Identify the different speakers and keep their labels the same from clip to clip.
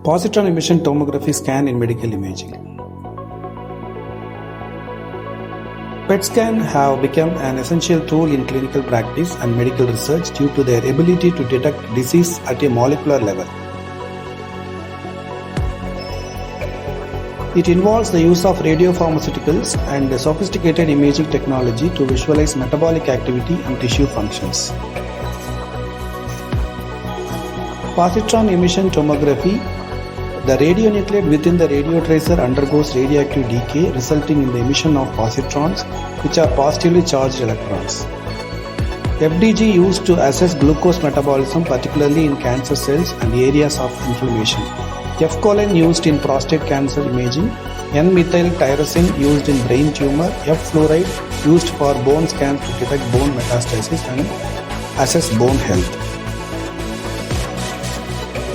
Speaker 1: Positron emission tomography scan in medical imaging. PET scan have become an essential tool in clinical practice and medical research due to their ability to detect disease at a molecular level. It involves the use of radiopharmaceuticals and sophisticated imaging technology to visualize metabolic activity and tissue functions. Positron emission tomography. The radionuclide within the radiotracer undergoes radioactive decay, resulting in the emission of positrons, which are positively charged electrons. FDG used to assess glucose metabolism, particularly in cancer cells and areas of inflammation. F-choline used in prostate cancer imaging. N-methyl tyrosine used in brain tumor. F-fluoride used for bone scans to detect bone metastasis and assess bone health.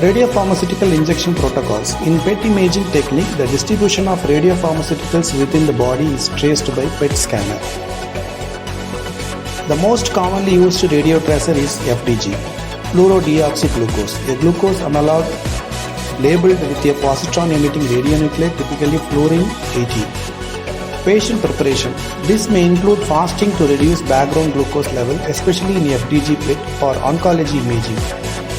Speaker 1: Radiopharmaceutical injection protocols. In PET imaging technique, the distribution of radiopharmaceuticals within the body is traced by PET scanner. The most commonly used radiotracer is FDG, fluorodeoxyglucose, a glucose analog labeled with a positron-emitting radionuclide, typically fluorine 80. Patient preparation. This may include fasting to reduce background glucose level, especially in FDG PET for oncology imaging,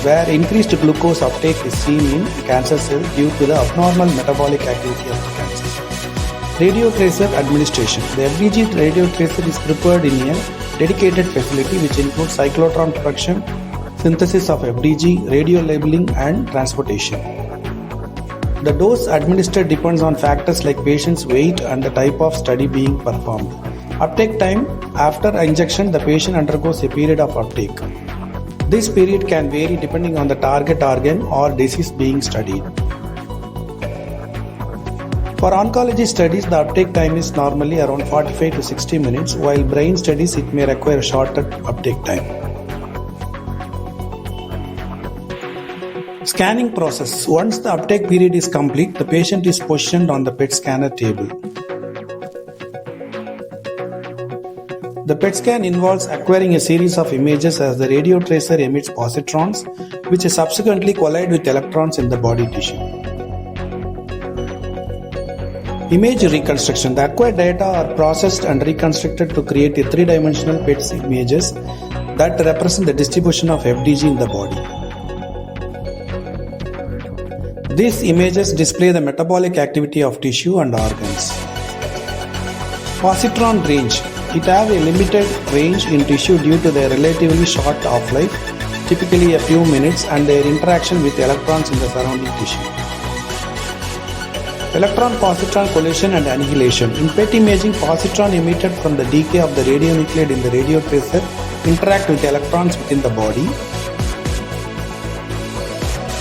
Speaker 1: where increased glucose uptake is seen in cancer cells due to the abnormal metabolic activity of the cancer. Radiotracer administration. The FDG radiotracer is prepared in a dedicated facility which includes cyclotron production, synthesis of FDG, radio labeling and transportation. The dose administered depends on factors like patient's weight and the type of study being performed. Uptake time. After injection, the patient undergoes a period of uptake. This period can vary depending on the target organ or disease being studied. For oncology studies, the uptake time is normally around 45 to 60 minutes, while brain studies it may require a shorter uptake time. Scanning process. Once the uptake period is complete, the patient is positioned on the PET scanner table. The PET scan involves acquiring a series of images as the radiotracer emits positrons, which subsequently collide with electrons in the body tissue. Image reconstruction. The acquired data are processed and reconstructed to create a three-dimensional PET images that represent the distribution of FDG in the body. These images display the metabolic activity of tissue and organs. Positron range. It has a limited range in tissue due to their relatively short half-life, typically a few minutes, and their interaction with electrons in the surrounding tissue. Electron-positron collision and annihilation. In PET imaging, positron emitted from the decay of the radionuclide in the radiotracer interact with electrons within the body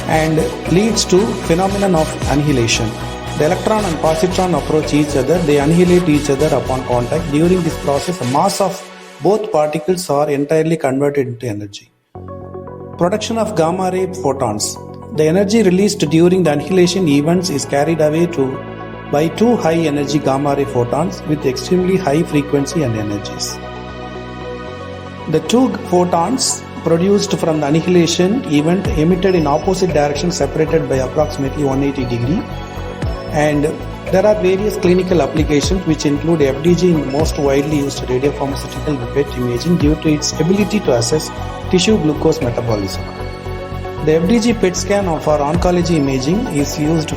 Speaker 1: and leads to phenomenon of annihilation. The electron and positron approach each other, they annihilate each other upon contact. During this process, the mass of both particles are entirely converted into energy. Production of gamma ray photons. The energy released during the annihilation events is carried away by two high energy gamma ray photons with extremely high frequency and energies. The two photons produced from the annihilation event emitted in opposite directions separated by approximately 180 degrees. And there are various clinical applications which include FDG in the most widely used radiopharmaceutical PET imaging due to its ability to assess tissue glucose metabolism. The FDG PET scan for oncology imaging is used to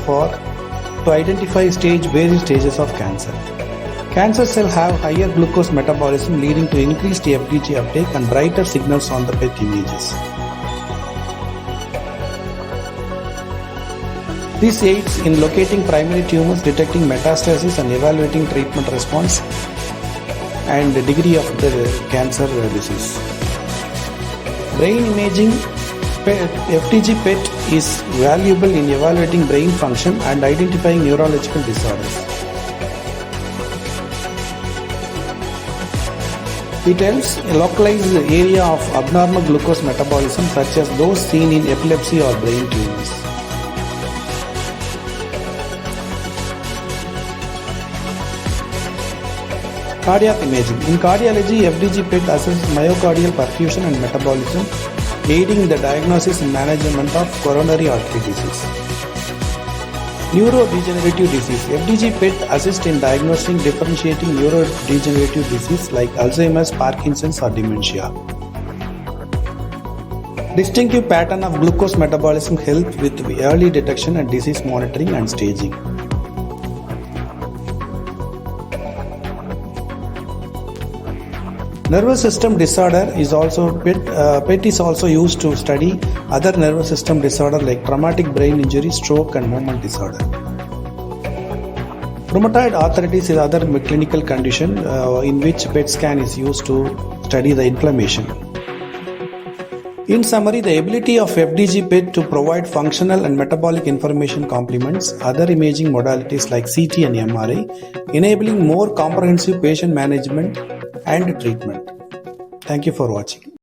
Speaker 1: identify various stages of cancer. Cancer cells have higher glucose metabolism leading to increased FDG uptake and brighter signals on the PET images. This aids in locating primary tumors, detecting metastasis and evaluating treatment response and the degree of the cancer disease. Brain imaging. FDG PET is valuable in evaluating brain function and identifying neurological disorders. It helps localize the area of abnormal glucose metabolism such as those seen in epilepsy or brain tumors. Cardiac imaging. In cardiology, FDG PET assesses myocardial perfusion and metabolism, aiding the diagnosis and management of coronary artery disease. Neurodegenerative disease. FDG PET assists in diagnosing differentiating neurodegenerative disease like Alzheimer's, Parkinson's or dementia. Distinctive pattern of glucose metabolism help with early detection and disease monitoring and staging. Nervous system disorder is also PET is also used to study other nervous system disorder like traumatic brain injury, stroke and movement disorder. Rheumatoid arthritis is other clinical condition in which PET scan is used to study the inflammation. In summary, the ability of FDG PET to provide functional and metabolic information complements other imaging modalities like CT and MRI, enabling more comprehensive patient management and treatment. Thank you for watching.